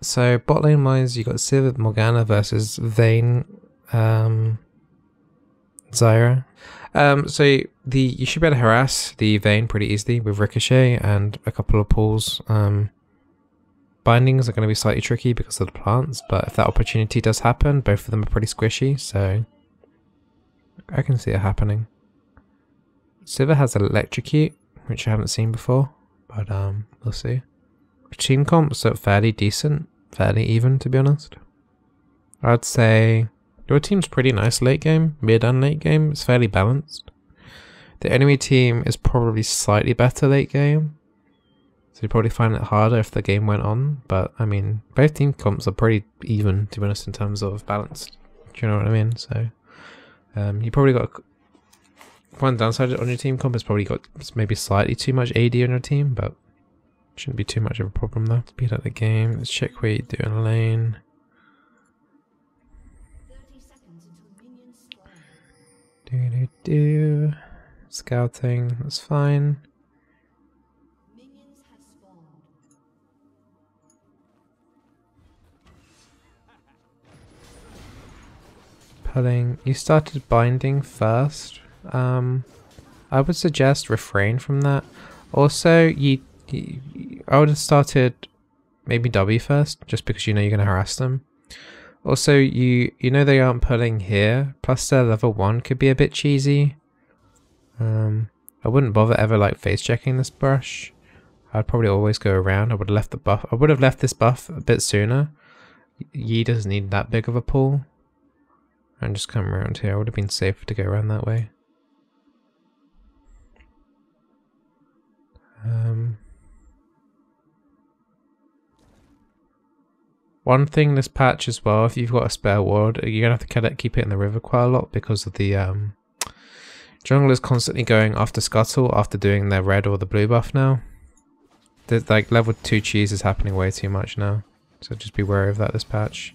So bot lane wise, you got Civ Morgana versus Vayne Zyra. So you should be able to harass the Vayne pretty easily with Ricochet and a couple of pulls. Bindings are going to be slightly tricky because of the plants, but if that opportunity does happen, both of them are pretty squishy, so I can see it happening. Sivir has Electrocute, which I haven't seen before, but we'll see. Team comps are fairly decent, fairly even to be honest. I'd say your team's pretty nice late game, mid and late game, it's fairly balanced. The enemy team is probably slightly better late game, so you probably find it harder if the game went on, but I mean, both team comps are pretty even to be honest in terms of balance. Do you know what I mean? So you probably got one downside on your team comp is probably got maybe slightly too much AD on your team, but shouldn't be too much of a problem though. Speed up the game. Let's check what you do in lane. Scouting, that's fine. Pulling. You started binding first. I would suggest refrain from that. Also, I would have started maybe W first, just because you know you're going to harass them. Also, you know they aren't pulling here, plus their level 1 could be a bit cheesy. I wouldn't bother ever like face checking this brush. I'd probably always go around. I would have left the buff. I would have left this buff a bit sooner. Yi doesn't need that big of a pull. And just come around here. I would have been safer to go around that way. One thing this patch as well, if you've got a spare ward, you're going to have to keep it in the river quite a lot because of the junglers constantly going after Scuttle after doing their red or the blue buff now. There's like level 2 cheese is happening way too much now, so just be wary of that this patch.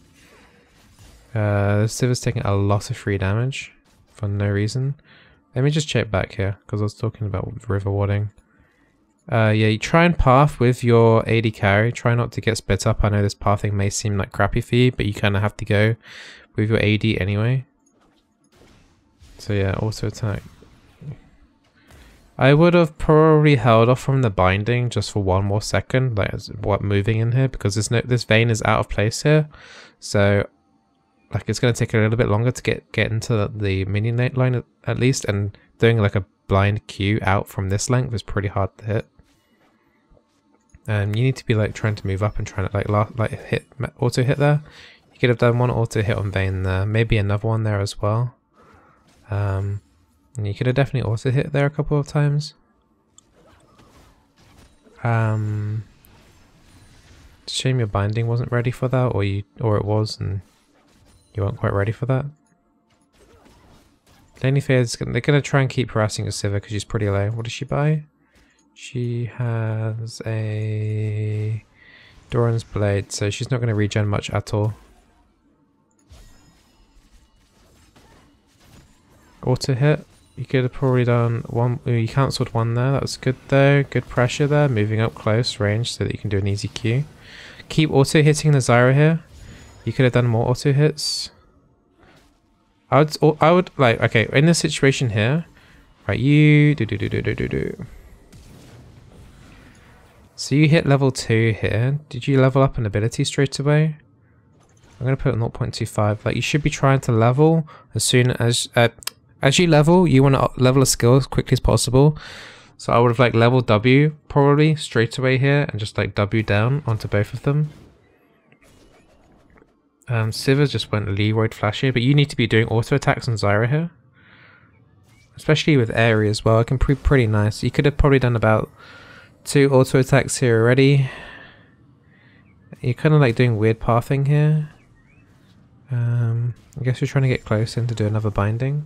Civ is taking a lot of free damage for no reason. Let me just check back here because I was talking about river warding. Yeah, you try and path with your AD carry. Try not to get split up. I know this pathing may seem like crappy for you, but you kind of have to go with your AD anyway. So yeah, auto attack. I would have probably held off from the binding just for one more second, like moving in here, because this Vayne is out of place here. So like it's going to take a little bit longer to get into the minion line at least, and doing like a blind Q out from this length is pretty hard to hit. You need to be like trying to move up and trying to like hit auto hit there. You could have done one auto hit on Vayne there, maybe another one there as well. And you could have definitely auto hit there a couple of times. Shame your binding wasn't ready for that, or it was and you weren't quite ready for that. Laney Fair's they're gonna try and keep harassing your Sivir because she's pretty low. What does she buy? She has a Doran's Blade, so she's not gonna regen much at all. Auto hit. You could have probably done one. You cancelled one there. That was good though. Good pressure there. Moving up close range so that you can do an easy Q. Keep auto hitting the Zyra here. You could have done more auto hits. I would like, okay, in this situation here, right, you so you hit level 2 here. Did you level up an ability straight away? I'm going to put 0.25. Like, you should be trying to level as soon as you level, you want to level a skill as quickly as possible. So I would have like leveled W probably straight away here and just like W down onto both of them. Sivir just went Leroyd Flash here, but you need to be doing auto attacks on Zyra here. Especially with Aerie as well, it can be pretty nice. You could have probably done about 2 auto attacks here already. You're kind of like doing weird pathing here. I guess you're trying to get close in to do another binding.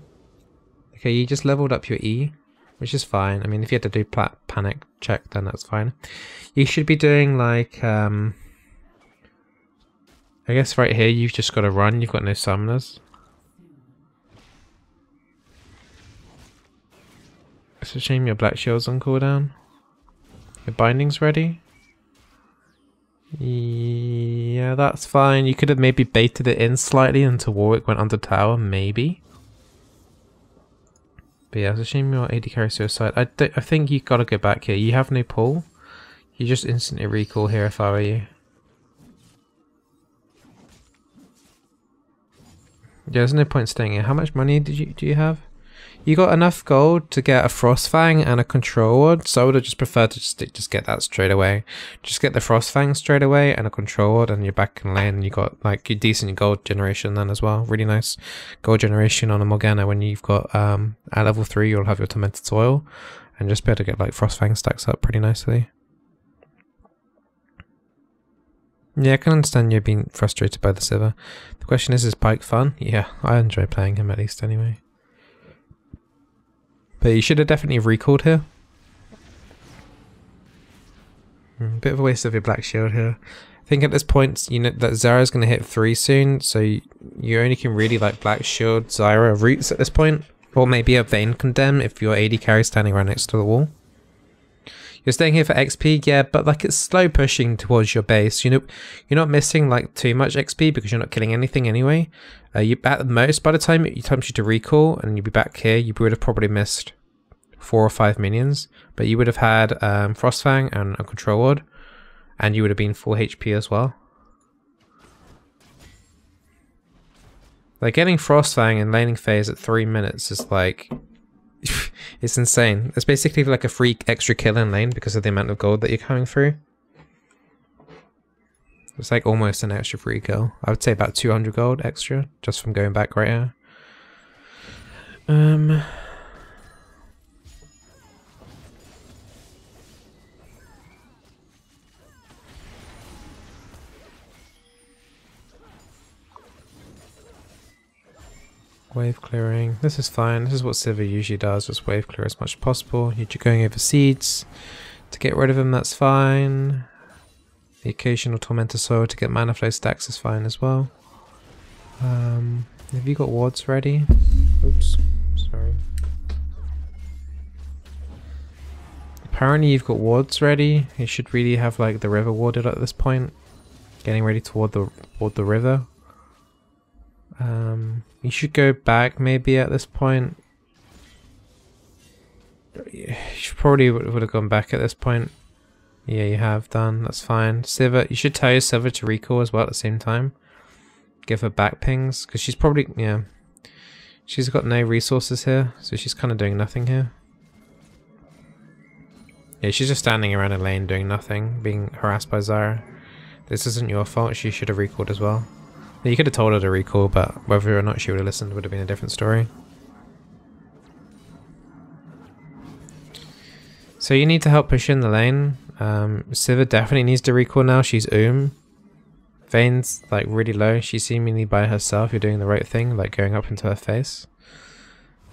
Okay, you just leveled up your E, which is fine. I mean, if you had to do panic check, then that's fine. You should be doing like, I guess right here you've just got to run, you've got no summoners. It's a shame your black shield's on cooldown. Your binding's ready? Yeah, Yeah, that's fine. You could have maybe baited it in slightly until Warwick went under tower, maybe. But yeah, it's a shame your AD carry suicide. I think you gotta go back here. You have no pull. You just instantly recall here if I were you. Yeah, there's no point staying here. How much money do you have? You got enough gold to get a Frostfang and a Control Ward, so I would have just preferred to just get that straight away. Just get the Frostfang straight away and a Control Ward, and you're back in lane, and you got like your decent gold generation then as well. Really nice gold generation on a Morgana. When you've got at level 3 you'll have your Tormented Soil and just be able to get like Frostfang stacks up pretty nicely. Yeah, I can understand you being frustrated by the Sivir. The question is Pike fun? Yeah, I enjoy playing him at least anyway. But you should have definitely recalled here. Bit of a waste of your black shield here. I think at this point, you know that Zyra's going to hit 3 soon, so you only can really like black shield Zyra roots at this point. Or maybe a Vayne Condemn if your AD carry standing right next to the wall. You're staying here for XP, yeah, but like it's slow pushing towards your base. You know, you're not missing like too much XP because you're not killing anything anyway. You at the most, by the time it tempts you to recall and you'd be back here, you would have probably missed 4 or 5 minions, but you would have had Frostfang and a Control Ward, and you would have been full HP as well. Like getting Frostfang in laning phase at 3 minutes is like it's insane. It's basically like a free extra kill in lane because of the amount of gold that you're coming through. It's like almost an extra free kill. I would say about 200 gold extra just from going back right here. Wave clearing. This is fine. This is what Sivir usually does, just wave clear as much as possible. You're going over seeds to get rid of them, that's fine. The occasional Tormentor Soil to get mana flow stacks is fine as well. Have you got wards ready? Oops, sorry. Apparently you've got wards ready. You should really have like the river warded at this point. Getting ready to ward the river. You should go back maybe at this point. You probably would have gone back at this point. Yeah, you have done. That's fine. Sivir, you should tell your Sivir to recall as well at the same time. Give her back pings because she's probably she's got no resources here, so she's kind of doing nothing here. Yeah, she's just standing around a lane doing nothing, being harassed by Zyra. This isn't your fault. She should have recalled as well. You could have told her to recall, but whether or not she would have listened would have been a different story. So you need to help push in the lane. Sivir definitely needs to recall now. She's Vayne's like really low. She's seemingly by herself. You're doing the right thing, like going up into her face.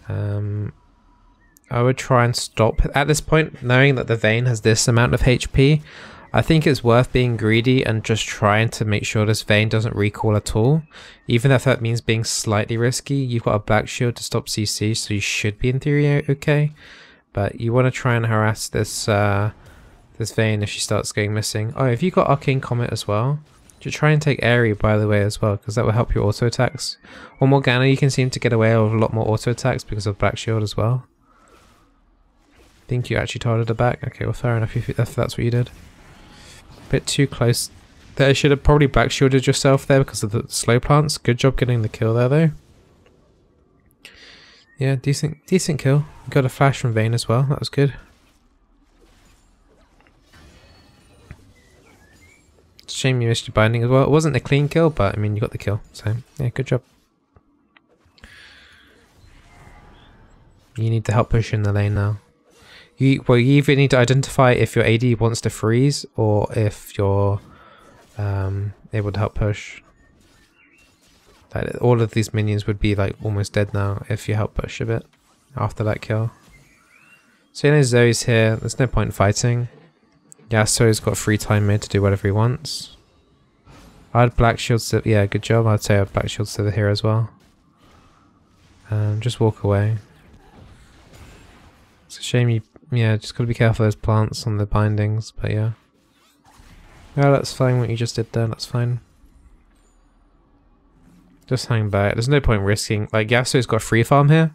I would try and stop at this point, knowing that the Vayne has this amount of HP. I think it's worth being greedy and just trying to make sure this Vayne doesn't recall at all. Even if that means being slightly risky, you've got a black shield to stop CC, so you should be in theory okay. But you want to try and harass this this Vayne if she starts going missing. Oh, if you got Arcane Comet as well, you try and take Airy by the way as well, because that will help your auto attacks. Or Morgana, you can seem to get away with a lot more auto attacks because of black shield as well. I think you actually targeted her back. Okay, well fair enough if that's what you did. Bit too close. There, should have probably black shielded yourself there because of the slow plants. Good job getting the kill there though. Yeah, decent kill. Got a flash from Vayne as well. That was good. It's a shame you missed your binding as well. It wasn't a clean kill, but I mean you got the kill. So yeah, good job. You need to help push in the lane now. You either need to identify if your AD wants to freeze or if you're able to help push. Like, all of these minions would be like almost dead now if you help push a bit after that kill. So you know Zoe's here. There's no point in fighting. Yasuo's got free time mode to do whatever he wants. I'd black shield Sivir. Yeah, good job. I'd say I'd black shield Sivir here as well. Just walk away. It's a shame you. Yeah, just gotta be careful of those plants on the bindings, but yeah. Yeah, that's fine what you just did there, that's fine. Just hang back. There's no point risking. Like, Yasuo's got free farm here.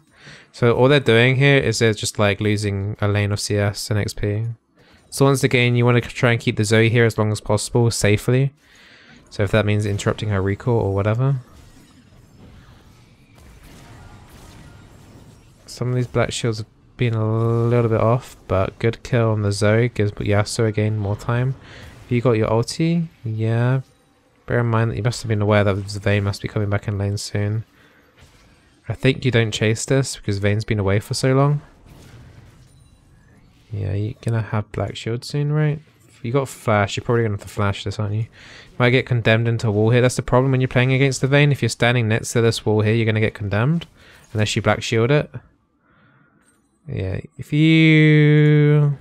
So all they're doing here is they're just like losing a lane of CS and XP. So once again, you want to try and keep the Zoe here as long as possible, safely. So if that means interrupting her recall or whatever. Some of these black shields have been a little bit off, but good kill on the Zoe gives Yasuo again more time. Have you got your ulti? Yeah. Bear in mind that you must have been aware that Vayne must be coming back in lane soon. I think you don't chase this because Vayne's been away for so long. Yeah, you're gonna have black shield soon, right? If you got flash, you're probably gonna have to flash this, aren't you? Might get condemned into a wall here. That's the problem when you're playing against the Vayne. If you're standing next to this wall here, you're gonna get condemned unless you black shield it. Yeah, if you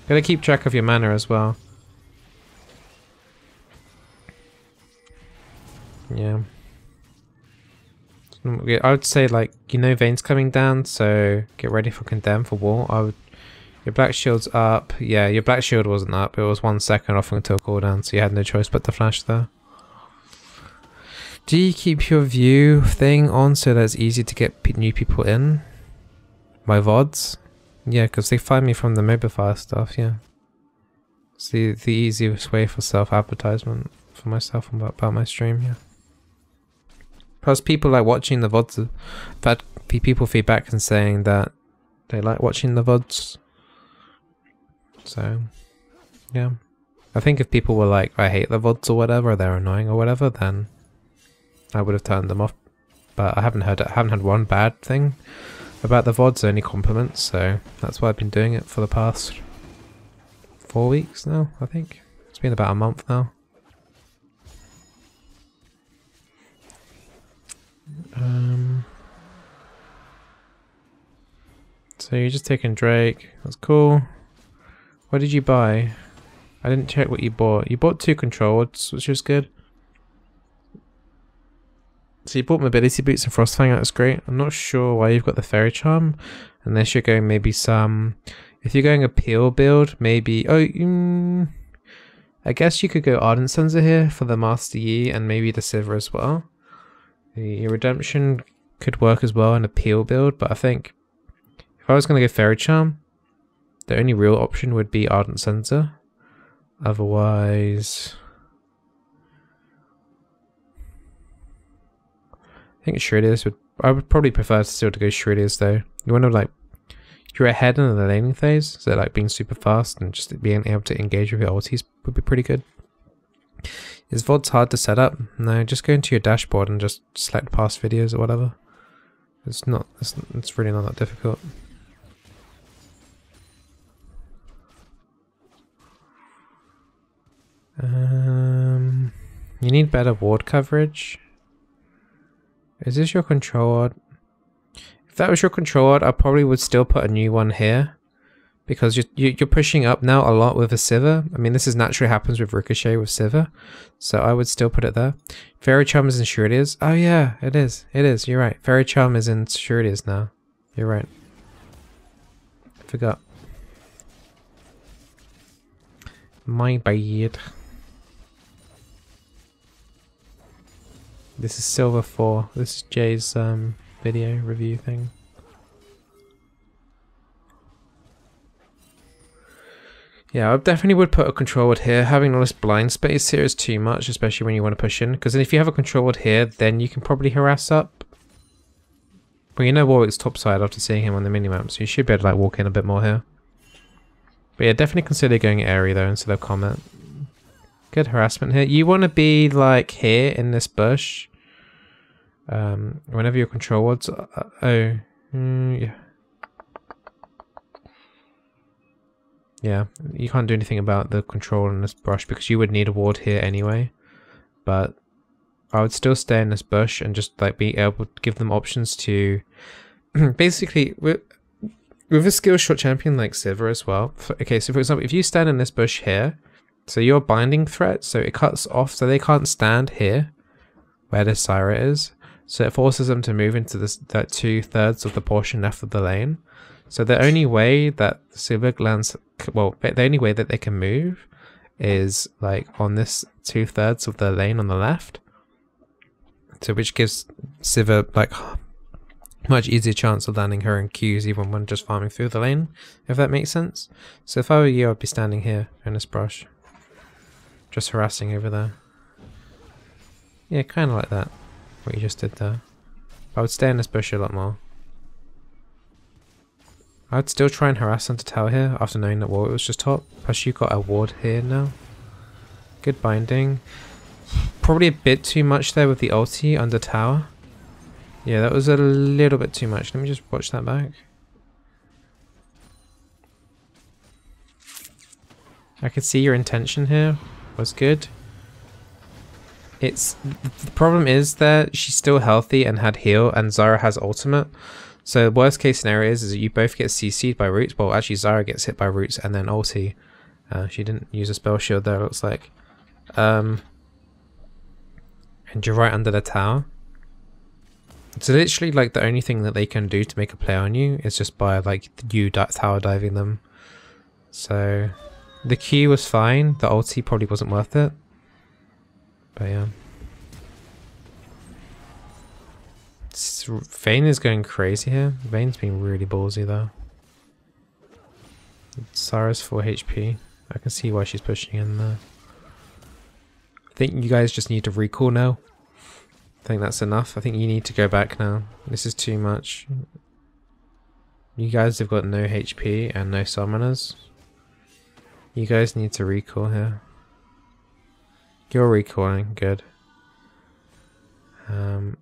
gotta keep track of your mana as well. Yeah. I would say, like, you know Vayne's coming down, so get ready for condemn for wall. Your black shield's up. Yeah, your black shield wasn't up. It was 1 second off until cooldown, so you had no choice but to flash there. Do you keep your view thing on so that it's easy to get new people in? My VODs? Yeah, because they find me from the Mobify stuff, yeah. It's the easiest way for self-advertisement for myself about my stream, yeah. Plus people like watching the VODs. I've had people feedback and saying that they like watching the VODs. So, yeah. I think if people were like, I hate the VODs or whatever, or they're annoying or whatever, then I would have turned them off. But I haven't had one bad thing about the VODs, only compliments, so that's why I've been doing it for the past 4 weeks now, I think. It's been about a month now. So you're just taking Drake, that's cool. What did you buy? I didn't check what you bought. You bought 2 controllers, which was good. So you bought mobility boots and frostfang, that's great. I'm not sure why you've got the fairy charm, unless you're going maybe some... If you're going a peel build, maybe... Oh, I guess you could go Ardent Censer here for the Master Yi and maybe the Sivir as well. The Redemption could work as well in a peel build, but I think if I was going to go Fairy Charm, the only real option would be Ardent Censer. Otherwise... I think Shreddius would... I would probably prefer still to go Shreddius though. You want to like... You're ahead in the laning phase, so like being super fast and just being able to engage with your ultis would be pretty good. Is VODs hard to set up? No, just go into your dashboard and just select past videos or whatever. It's not... It's really not that difficult. You need better ward coverage. Is this your control ward? If that was your control ward, I probably would still put a new one here. Because you're pushing up now a lot with a Sivir. I mean, this is naturally happens with Ricochet with Sivir. So I would still put it there. Fairy Charm is in Shreddius. Oh yeah, it is. It is, you're right. Fairy Charm is in Shreddius now. You're right. I forgot. My bad. This is Silver 4. This is Jay's video review thing. Yeah, I definitely would put a control ward here. Having all this blind space here is too much, especially when you want to push in. Because if you have a control ward here, then you can probably harass up. Well, you know Warwick's topside after seeing him on the minimap, so you should be able to like walk in a bit more here. But yeah, definitely consider going Airy though instead of Comet. Good harassment here. You want to be like here in this bush. Whenever your control wards... yeah. Yeah, you can't do anything about the control in this brush because you would need a ward here anyway. But I would still stay in this bush and just like be able to give them options to... Basically, with a skill shot champion like Sivir as well. Okay, so for example, if you stand in this bush here, so you're binding threat, so it cuts off, so they can't stand here where the Syra is. So it forces them to move into this that 2/3 of the portion left of the lane. So the only way that Sivir lands, well, the only way that they can move is like on this 2/3 of the lane on the left So which gives Sivir like much easier chance of landing her in Qs even when just farming through the lane, if that makes sense. So if I were you, I'd be standing here in this brush, just harassing over there. Yeah, kind of like that, what you just did there. I would stay in this bush a lot more. I'd still try and harass onto tower here after knowing that Warwick was just top. Plus you got a ward here now. Good binding. Probably a bit too much there with the ulti under tower. Yeah, that was a little bit too much. Let me just watch that back. I could see your intention here was good. The problem is that she's still healthy and had heal, and Zyra has ultimate. So worst case scenario is that you both get CC'd by roots. Well, actually Zyra gets hit by roots and then ulti. She didn't use a spell shield there, it looks like. And you're right under the tower. So literally like the only thing that they can do to make a play on you is just by like you tower diving them. So the Q was fine, the ulti probably wasn't worth it. But yeah. Vayne is going crazy here. Vayne's been really ballsy though. Zyra's 4 HP. I can see why she's pushing in there. I think you guys just need to recall now. I think that's enough. I think you need to go back now. This is too much. You guys have got no HP and no summoners. You guys need to recall here. You're recalling, good. You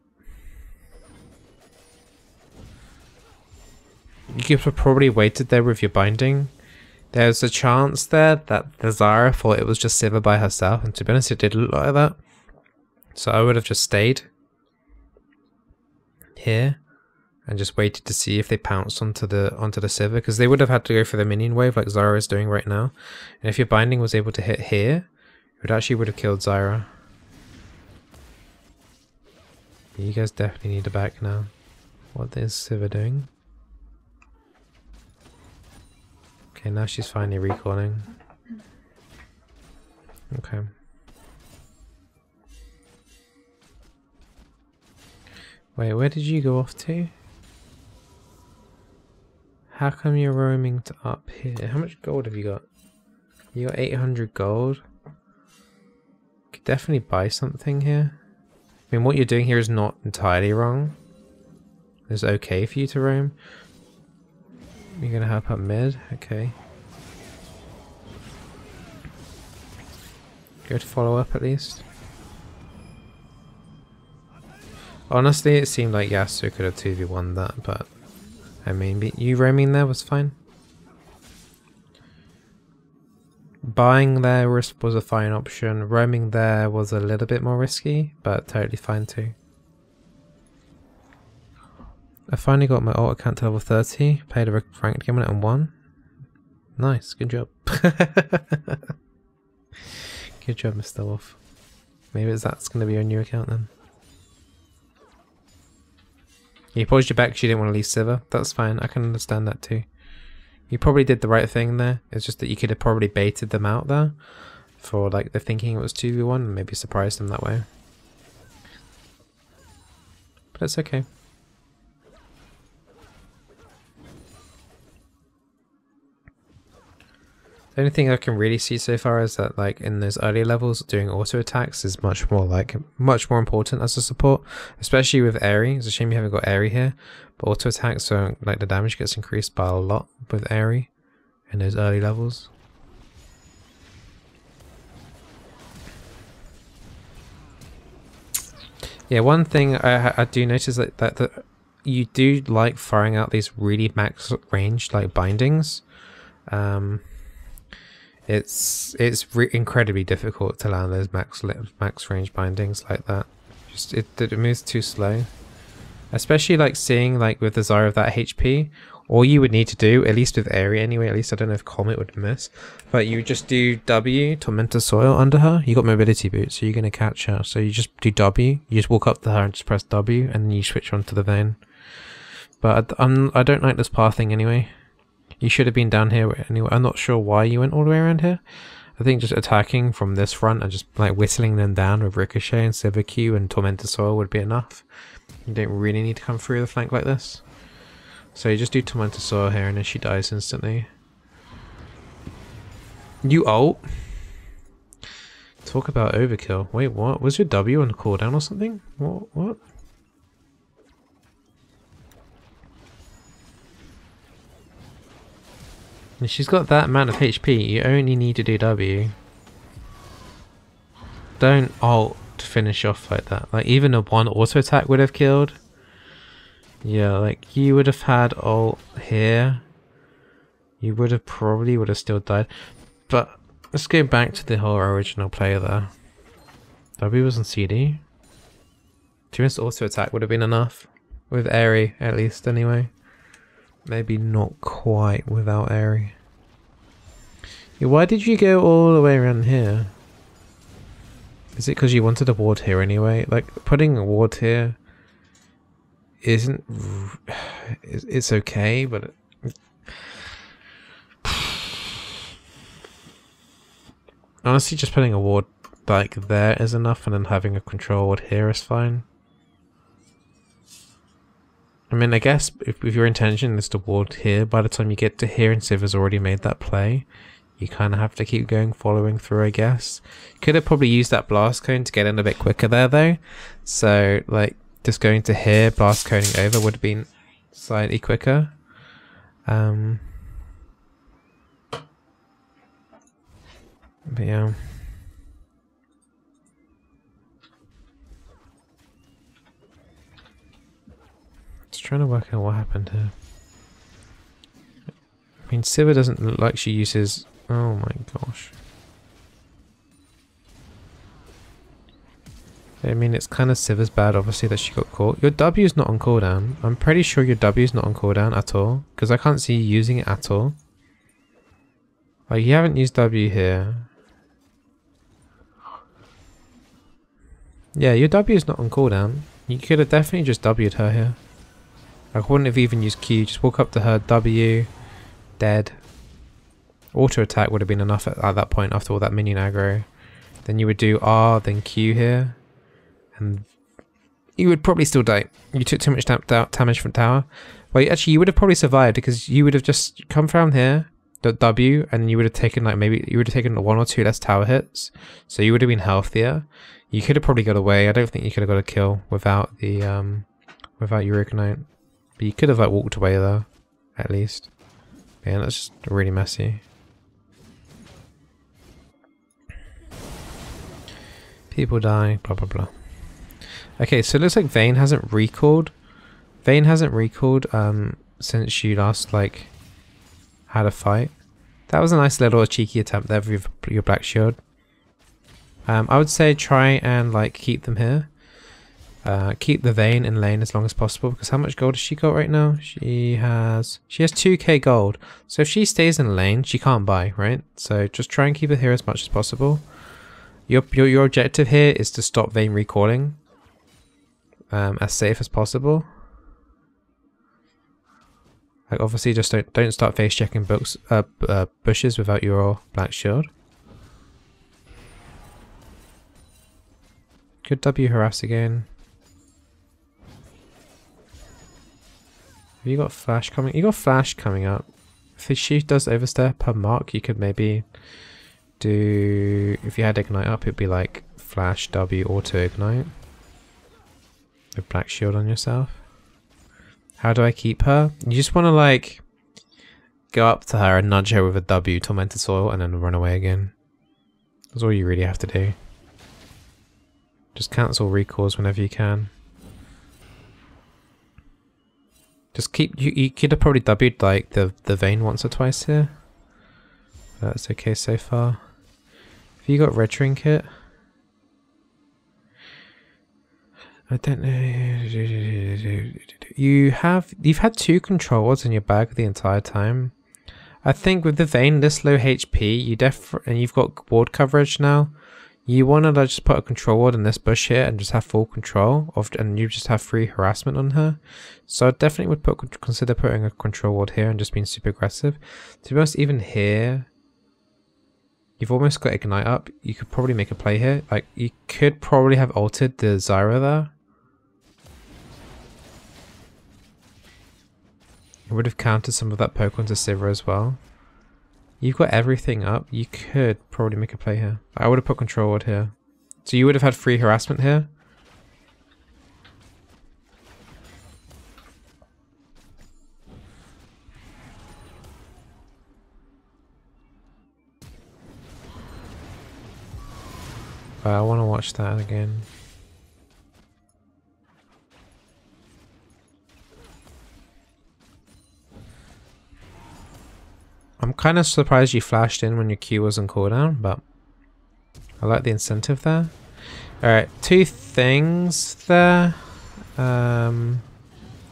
could have probably waited there with your binding. There's a chance there that the Zyra thought it was just Sivir by herself, and to be honest it did look like that. So I would have just stayed here and just waited to see if they pounced onto the Sivir, because they would have had to go for the minion wave like Zyra is doing right now. And if your binding was able to hit here, it would have killed Zyra. You guys definitely need a back now. What is Sivir doing? Okay, now she's finally recalling. Okay. Wait, where did you go off to? How come you're roaming to up here? How much gold have you got? You got 800 gold. Could definitely buy something here. I mean, what you're doing here is not entirely wrong. It's okay for you to roam. You're gonna help up mid? Okay. Good follow up at least. Honestly, it seemed like Yasuo could have 2v1 that, but I mean, you roaming there was fine. Buying there was a fine option. Roaming there was a little bit more risky, but totally fine too. I finally got my ult account to level 30, played a ranked game on it and won. Nice, good job. Good job, Mr. Wolf. Maybe that's going to be your new account then. You paused your back because you didn't want to leave Sivir. That's fine, I can understand that too. You probably did the right thing there. It's just that you could have probably baited them out there for like the thinking it was 2v1 and maybe surprised them that way. But it's okay. The only thing I can really see so far is that like in those early levels doing auto attacks is much more important as a support, especially with Aerie. It's a shame you haven't got Aerie here, but auto attacks, so like the damage gets increased by a lot with Aerie in those early levels. Yeah, one thing I do notice that you do like firing out these really max range like bindings. It's incredibly difficult to land those max range bindings like that. Just it moves too slow, especially like seeing like with the Zyra of that HP. All you would need to do, at least with Aerie anyway, at least I don't know if Comet would miss, but you just do W, Tormentor Soil under her. You got mobility boots, so you're gonna catch her. So you just do W, you just walk up to her and just press W, and then you switch onto the Vayne. But I don't like this pathing anyway. You should have been down here anyway. I'm not sure why you went all the way around here. I think just attacking from this front and just like whistling them down with Ricochet and Silver Q and Tormented Soil would be enough. You don't really need to come through the flank like this. So you just do Tormented Soil here and then she dies instantly. You ult? Talk about overkill. Wait, what? Was your W on cooldown or something? What? And she's got that amount of HP, you only need to do W. Don't ult to finish off like that. Like even a one auto attack would have killed. Yeah, like you would have had ult here. You would have probably still died. But let's go back to the whole original play there. W was on CD. 2 minutes auto attack would have been enough. With Airy, at least, anyway. Maybe not quite without Airy. Yeah, why did you go all the way around here? Is it because you wanted a ward here anyway? Like, putting a ward here isn't... It's okay, but... Honestly, just putting a ward like there is enough, and then having a control ward here is fine. I mean, I guess if your intention is to ward here, by the time you get to here and Civ has already made that play, you kind of have to keep going, following through, I guess. Could have probably used that blast cone to get in a bit quicker there, though. So, like, just going to here, blast coning over would have been slightly quicker. But yeah. Just trying to work out what happened here. I mean, Sivir doesn't look like she uses... Oh my gosh. I mean, it's kind of Sivir's bad, obviously, that she got caught. Your W's not on cooldown. I'm pretty sure your W's not on cooldown at all, because I can't see you using it at all. Like, you haven't used W here. Yeah, your W is not on cooldown. You could have definitely just W'd her here. I wouldn't have even used Q, just walk up to her, W, dead. Auto attack would have been enough at that point after all that minion aggro. Then you would do R, then Q here. And you would probably still die. You took too much damage from tower. Well, actually, you would have probably survived because you would have just come from here, W, and you would have taken like maybe you would have taken 1 or 2 less tower hits. So you would have been healthier. You could have probably got away. I don't think you could have got a kill without the without your ignite. But you could have like walked away there, at least. Yeah, that's just really messy. People die, blah blah blah. Okay, so it looks like Vayne hasn't recalled. Vayne hasn't recalled since you last like had a fight. That was a nice little cheeky attempt there with your black shield. I would say try and like keep them here. Keep the Vayne in lane as long as possible, because how much gold has she got right now? She has 2k gold. So if she stays in lane, she can't buy, right? So just try and keep her here as much as possible. Your objective here is to stop Vayne recalling as safe as possible. Like obviously just don't start face checking bushes without your black shield. Good W harass again. Have you got flash coming? You got flash coming up. If she does overstep her mark, you could maybe do, if you had ignite up, it'd be like flash W auto ignite with black shield on yourself. How do I keep her? You just want to like go up to her and nudge her with a W, Tormented Soil, and then run away again. That's all you really have to do. Just cancel recalls whenever you can. Just keep, you could have probably W'd like the Vayne once or twice here. That's okay so far. Have you got red trinket? I don't know. You've had 2 control wards in your bag the entire time. I think with the Vayne this low HP, and you've got ward coverage now. You want to just put a control ward in this bush here and just have full control of, and you just have free harassment on her. So I definitely would consider putting a control ward here and just being super aggressive. To be honest, even here, You've almost got Ignite up. You could probably make a play here. Like, you could probably have altered the Zyra there. It would have countered some of that poke onto Sivir as well. You've got everything up. You could probably make a play here. I would have put Control Ward here. So you would have had free harassment here. I want to watch that again. I'm kind of surprised you flashed in when your Q was on cooldown, but I like the incentive there. Alright, two things there. Let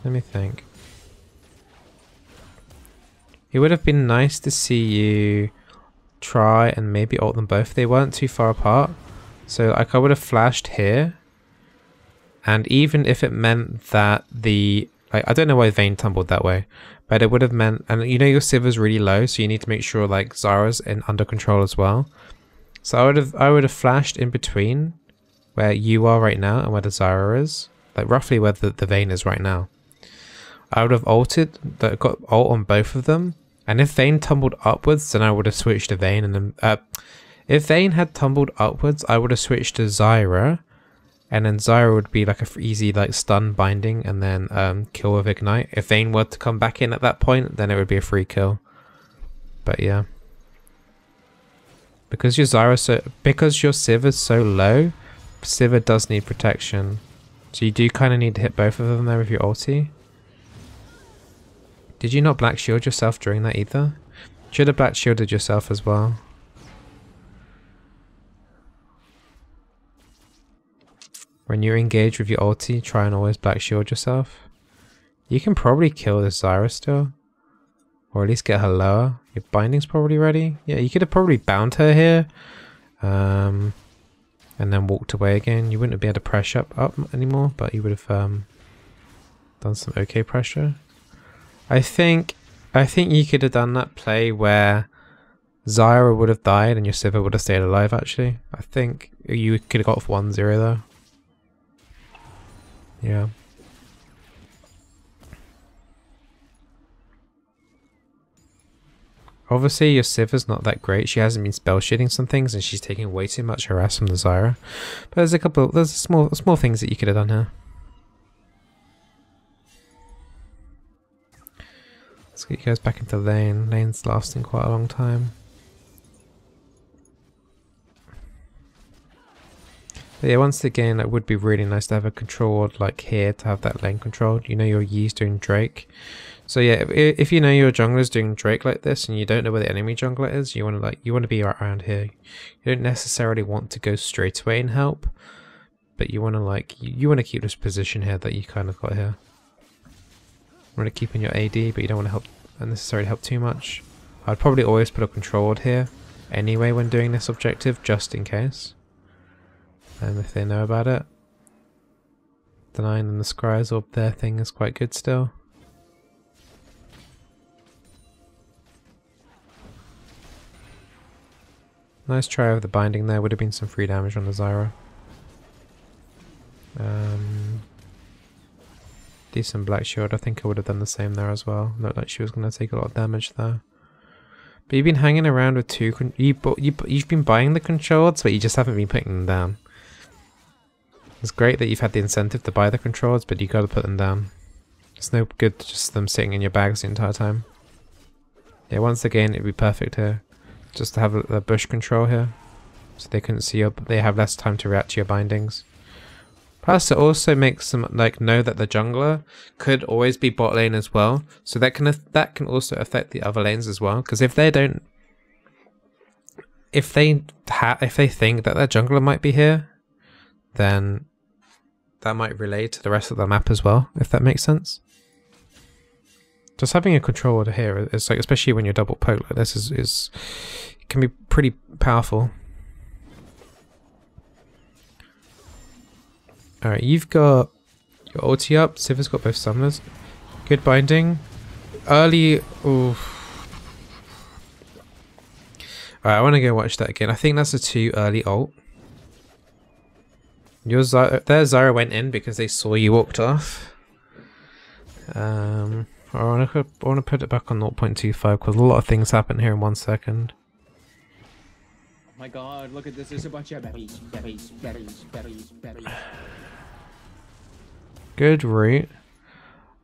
me think. It would have been nice to see you try and maybe ult them both. They weren't too far apart. So like I would have flashed here. And even if it meant that the... like I don't know why Vayne tumbled that way. But it would have meant... and you know your Sivir's really low. So you need to make sure like Zyra's under control as well. So I would have flashed in between where you are right now and where the Zyra is. Like roughly where the Vayne is right now. I would have ulted, got ult on both of them. And if Vayne tumbled upwards, then I would have switched to Vayne. And then if Vayne had tumbled upwards, I would have switched to Zyra. And then Zyra would be like a easy like stun binding and then kill with Ignite. If Vayne were to come back in at that point, then it would be a free kill. But yeah. Because your Civ is so low, Sivir does need protection. So you do kind of need to hit both of them there with your ulti. Did you not black shield yourself during that either? Should have black shielded yourself as well. When you're engaged with your ulti, try and always black shield yourself. You can probably kill this Zyra still. Or at least get her lower. Your binding's probably ready. Yeah, you could have probably bound her here. And then walked away again. You wouldn't be able to pressure up anymore, but you would have done some okay pressure. I think you could have done that play where Zyra would have died and your Sivir would have stayed alive actually. I think you could have got off 1-0 though. Yeah. Obviously your Sivir's not that great. She hasn't been spell shitting some things and she's taking way too much harass from the Zyra. But there's small things that you could have done here. Let's get you guys back into lane. Lane's lasting quite a long time. But yeah, once again, it would be really nice to have a controlled like here to have that lane controlled. You know your Yi's doing Drake. So yeah, if you know your jungler's doing Drake like this and you don't know where the enemy jungler is, you want to be around here. You don't necessarily want to go straight away and help, but you want to you want to keep this position here that you kind of got here. You want to keep in your AD, but you don't want to necessarily help too much. I'd probably always put a control ward here anyway when doing this objective, just in case. And if they know about it. The 9 and the Scry's orb there thing is quite good still. Nice try with the binding there, would have been some free damage on the Zyra. Decent black shield, I think I would have done the same there as well. Looked like she was going to take a lot of damage there. But you've been hanging around with you've been buying the controls, but you just haven't been putting them down. It's great that you've had the incentive to buy the controls, but you got to put them down. It's no good just them sitting in your bags the entire time. Yeah, once again, it'd be perfect here. Just to have a bush control here, so they couldn't see you, they have less time to react to your bindings. Plus it also makes them know that the jungler could always be bot lane as well, so that can also affect the other lanes as well, because if they think that their jungler might be here, then that might relay to the rest of the map as well, if that makes sense. Just having a control order here is especially when you're double poke like this is can be pretty powerful. Alright, you've got your ulti up, Sivir's got both summoners. Good binding. Early Alright, I want to go watch that again. I think that's a too early ult. Their Zyra went in because they saw you walked off. I want to put it back on 0.25 because a lot of things happen here in 1 second. Oh my god, look at this. There's a bunch of berries. Good route.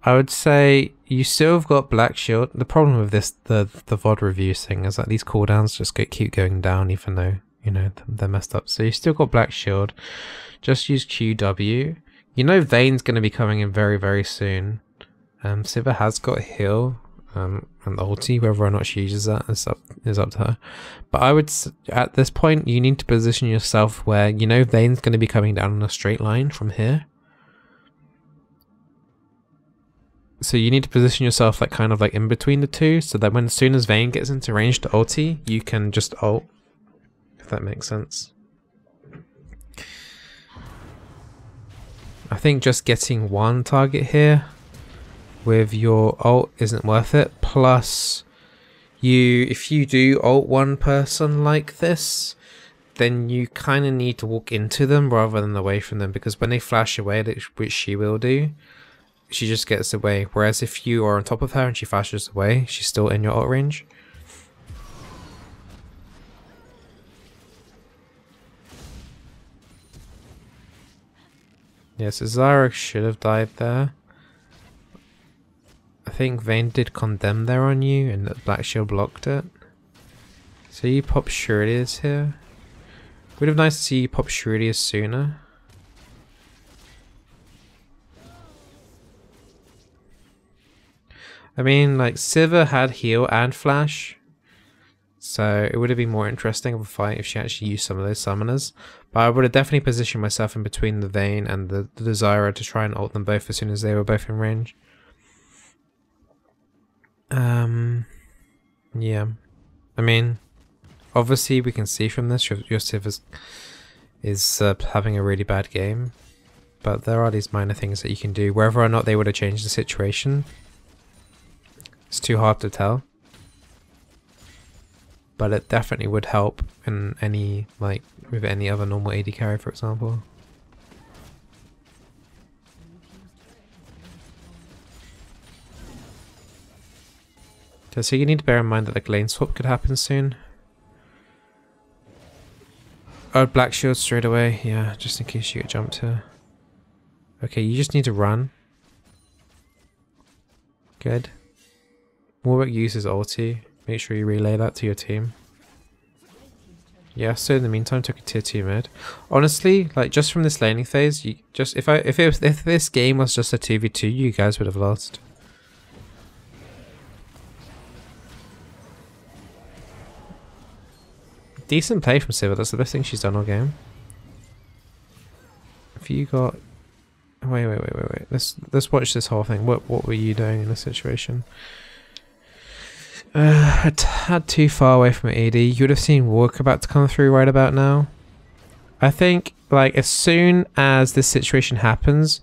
I would say you still have got Black Shield. The problem with this, the VOD reviews thing, is that these cooldowns just keep going down even though, you know, they're messed up. So you still got Black Shield. Just use QW. You know Vayne's going to be coming in very, very soon. Sivir has got a heal and ulti. Whether or not she uses that is up to her. But I would, at this point, you need to position yourself where, you know, Vayne's going to be coming down in a straight line from here. So you need to position yourself like kind of like in between the two, so that as soon as Vayne gets into range to ulti, you can just ult. If that makes sense. I think just getting one target here with your ult isn't worth it. Plus, if you do ult one person like this, then you kind of need to walk into them rather than away from them, because when they flash away, which she will do, she just gets away. Whereas if you are on top of her and she flashes away, she's still in your ult range. Yes, Zyra should have died there. I think Vayne did condemn there on you and that Black Shield blocked it. So you pop Shurilius here. Would have nice to see you pop Shurilius sooner. I mean, like, Sivir had heal and flash, so it would have been more interesting of a fight if she actually used some of those summoners. But I would have definitely positioned myself in between the Vayne and the Zyra to try and ult them both as soon as they were both in range. Yeah. I mean, obviously we can see from this your Sivir is having a really bad game, but there are these minor things that you can do. Whether or not they would have changed the situation, it's too hard to tell, but it definitely would help in any, like, with any other normal AD carry, for example. So you need to bear in mind that like lane swap could happen soon. Oh, Black Shield straight away, yeah, just in case you get jumped here. Okay, you just need to run. Good. Warwick uses ulti. Make sure you relay that to your team. Yeah, so in the meantime, took a tier 2 mid. Honestly, like just from this laning phase, you just if this game was just a 2v2, you guys would have lost. Decent play from Sivir. That's the best thing she's done all game. If you got, wait. Let's watch this whole thing. What were you doing in this situation? A tad too far away from AD. You would have seen Warwick about to come through right about now. I think, like, as soon as this situation happens,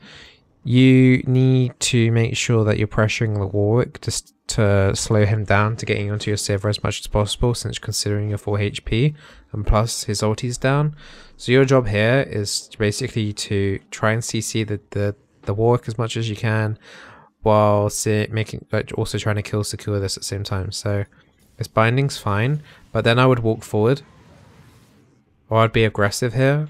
you need to make sure that you're pressuring the Warwick just to slow him down to getting onto your Sivir as much as possible, since considering your 4 HP and plus his ulti's down. So your job here is basically to try and CC the Warwick as much as you can, while also trying to kill secure this at the same time. So this binding's fine, but then I would walk forward, or I'd be aggressive here.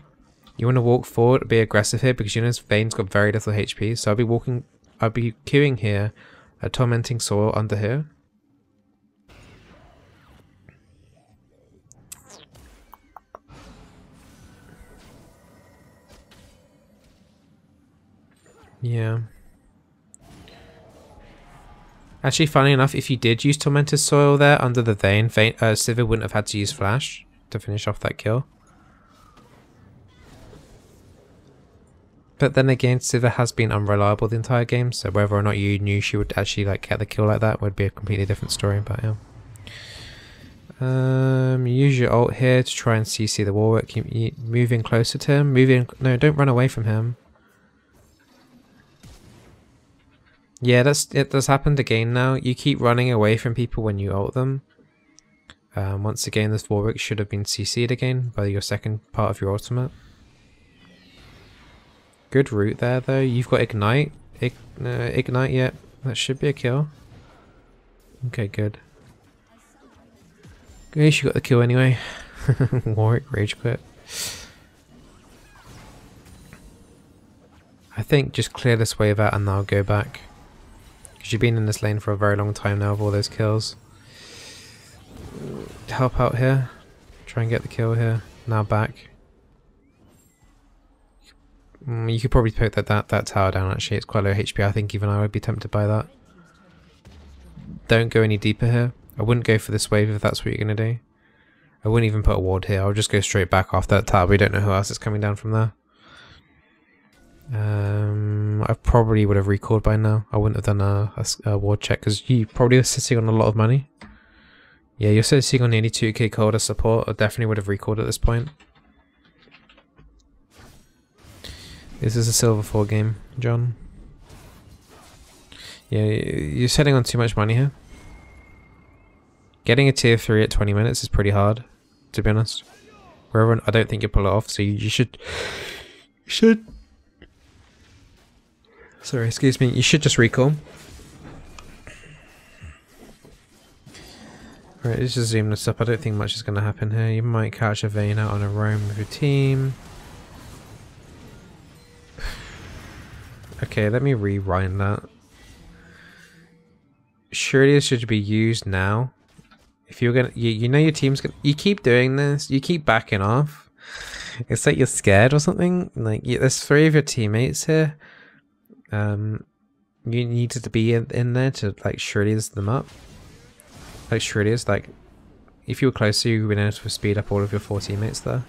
You want to walk forward, be aggressive here, because you know Vayne's got very little HP. So I'll be queuing here, a tormenting soul under here. Yeah. Actually, funny enough, if you did use Tormented Soil there under the Vayne, Sivir wouldn't have had to use Flash to finish off that kill. But then again, Sivir has been unreliable the entire game, so whether or not you knew she would actually like get the kill like that would be a completely different story, but yeah. Use your ult here to try and CC the Warwick. Keep moving closer to him. No, don't run away from him. Yeah, that's happened again now. You keep running away from people when you ult them. Once again, this Warwick should have been CC'd again by your second part of your ultimate. Good route there though. You've got Ignite. Ignite, yet. That should be a kill. Okay, good. At least you got the kill anyway. Warwick rage quit. I think just clear this wave out and then I'll go back. Because you've been in this lane for a very long time now with all those kills. Help out here. Try and get the kill here. Now back. You could probably poke that tower down actually. It's quite low HP. I think even I would be tempted by that. Don't go any deeper here. I wouldn't go for this wave if that's what you're going to do. I wouldn't even put a ward here. I'll just go straight back off that tower. We don't know who else is coming down from there. I probably would have recalled by now. I wouldn't have done a ward check because you probably are sitting on a lot of money. Yeah, you're sitting on nearly 2k gold as support. I definitely would have recalled at this point. This is a silver 4 game, John. Yeah, you're sitting on too much money here. Getting a tier 3 at 20 minutes is pretty hard, to be honest. Wherever, I don't think you pull it off, so you should... Sorry, excuse me. You should just recall. Right, let's just zoom this up. I don't think much is going to happen here. You might catch a Vayne out on a roam with your team. Okay, let me rewind that. Surely this should be used now. If you're gonna, you know your team's gonna. You keep doing this. You keep backing off. It's like you're scared or something. Like there's 3 of your teammates here. You needed to be in there to like Shirley's them up. Like Shirley's like, if you were closer, you would be able to speed up all of your 4 teammates there.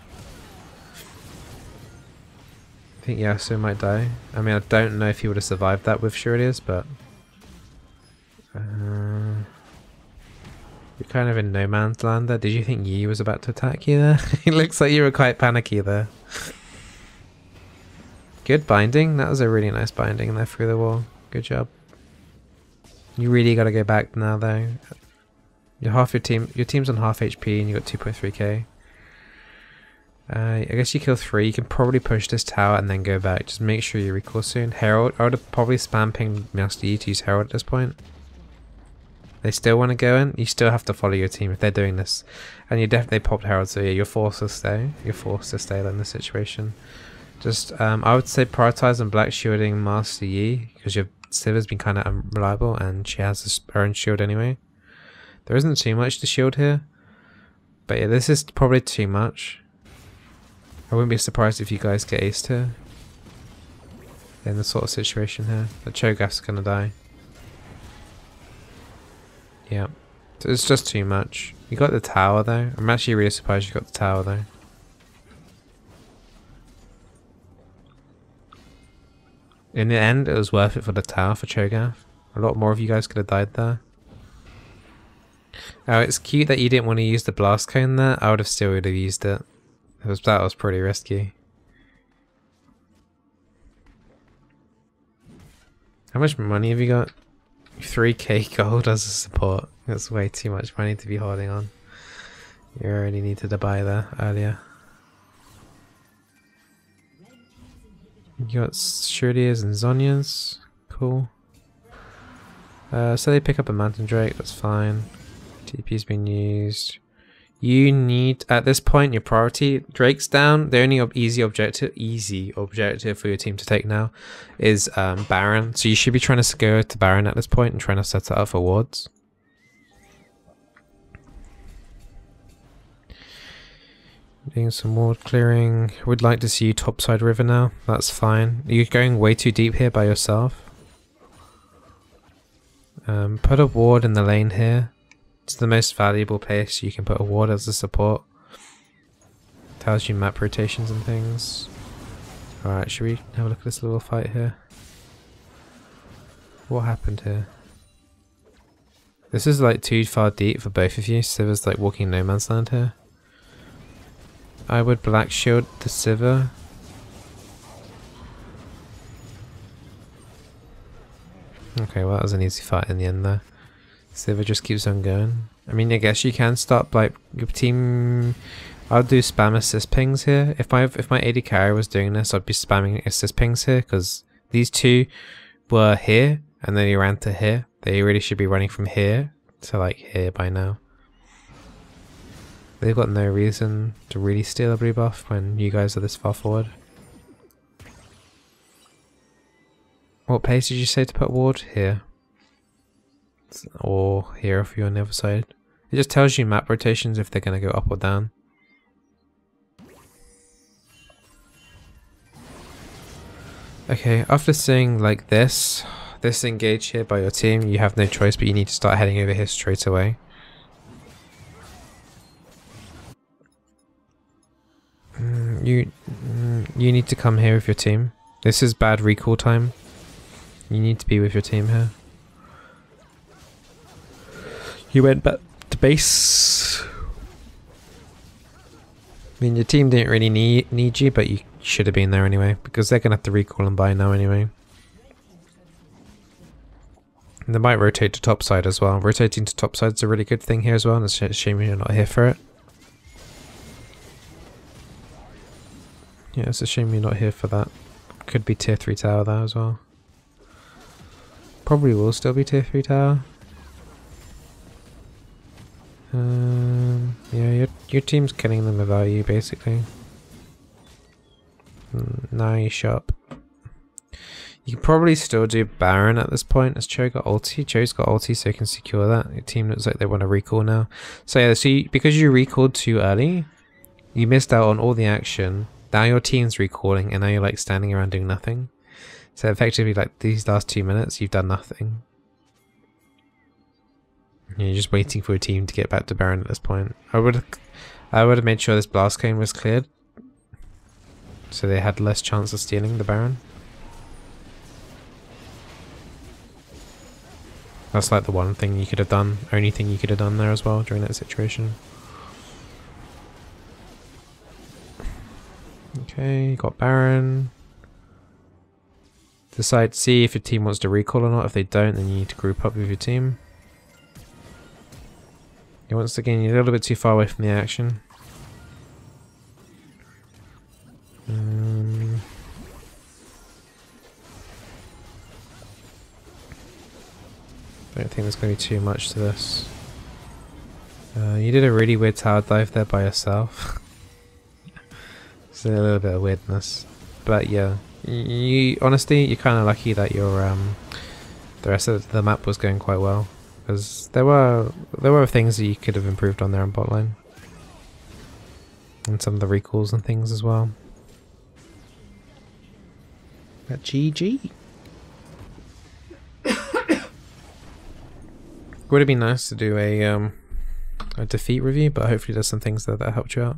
I think Yasuo might die. I mean, I don't know if he would have survived that with Shirley's, but you're kind of in no man's land there. Did you think Yi was about to attack you there? It looks like you were quite panicky there. Good binding. That was a really nice binding there through the wall. Good job. You really got to go back now though. You're half your team's on half HP and you got 2.3k. I guess you kill 3. You can probably push this tower and then go back. Just make sure you recall soon. Herald. I would have probably spam pinged Master Yi to use Herald at this point. They still want to go in. You still have to follow your team if they're doing this. And you definitely popped Herald, so yeah, you're forced to stay. You're forced to stay in this situation. Just, I would say prioritize on black shielding Master Yi, because your Siv's been kind of unreliable and she has her own shield anyway. There isn't too much to shield here. But yeah, this is probably too much. I wouldn't be surprised if you guys get aced here. In this sort of situation here. The Cho'Gath's gonna die. Yeah. So it's just too much. You got the tower though. I'm actually really surprised you got the tower though. In the end, it was worth it for the tower for Cho'Gath. A lot more of you guys could have died there. Oh, it's cute that you didn't want to use the blast cone there. I would have still would have used it. That was pretty risky. How much money have you got? 3k gold as a support. That's way too much money to be holding on. You already needed to buy there earlier. You got Shurdias and Zhonya's. Cool. So they pick up a Mountain Drake, that's fine. TP's been used. You need, at this point, your priority, Drake's down. The only easy objective for your team to take now is Baron. So you should be trying to go to Baron at this point and trying to set it up for wards. Doing some ward clearing. Would like to see you topside river now. That's fine. You're going way too deep here by yourself. Put a ward in the lane here. It's the most valuable place you can put a ward as a support. Tells you map rotations and things. Alright, should we have a look at this little fight here? What happened here? This is like too far deep for both of you. Siv's like walking no man's land here. I would black shield the Sivir. Okay, well that was an easy fight in the end there. Sivir just keeps on going. I mean, I guess you can stop like your team. I'll do spam assist pings here. If my AD carry was doing this, I'd be spamming assist pings here because these two were here and then he ran to here. They really should be running from here to like here by now. They've got no reason to really steal a blue buff when you guys are this far forward. What pace did you say to put ward? Here. Or here if you're on the other side. It just tells you map rotations if they're going to go up or down. Okay, after seeing like this engage here by your team, you have no choice but you need to start heading over here straight away. You need to come here with your team. This is bad recall time. You need to be with your team here. You went back to base. I mean, your team didn't really need you, but you should have been there anyway, because they're going to have to recall and buy now anyway. And they might rotate to topside as well. Rotating to topside is a really good thing here as well, and it's a shame you're not here for it. Yeah, it's a shame you're not here for that. Could be tier 3 tower there as well. Probably will still be tier 3 tower. Yeah, your team's killing them without you, basically. Nice up. You can probably still do Baron at this point, as Cho got ulti. Cho's got ulti, so you can secure that. Your team looks like they want to recall now. So yeah, see, because you recalled too early, you missed out on all the action. Now your team's recalling, and now you're like standing around doing nothing. So effectively, like these last 2 minutes, you've done nothing. You're just waiting for a team to get back to Baron at this point. I would have made sure this blast cone was cleared, so they had less chance of stealing the Baron. That's like the one thing you could have done, only thing you could have done there as well during that situation. Okay, you got Baron. Decide, see if your team wants to recall or not. If they don't, then you need to group up with your team. Yeah, once again, you're a little bit too far away from the action. Don't think there's going to be too much to this. You did a really weird tower dive there by yourself. It's a little bit of weirdness, but yeah, honestly, you're kind of lucky that your the rest of the map was going quite well, because there were things that you could have improved on there on bot lane, and some of the recalls and things as well. But GG. Would have been nice to do a defeat review, but hopefully there's some things that helped you out.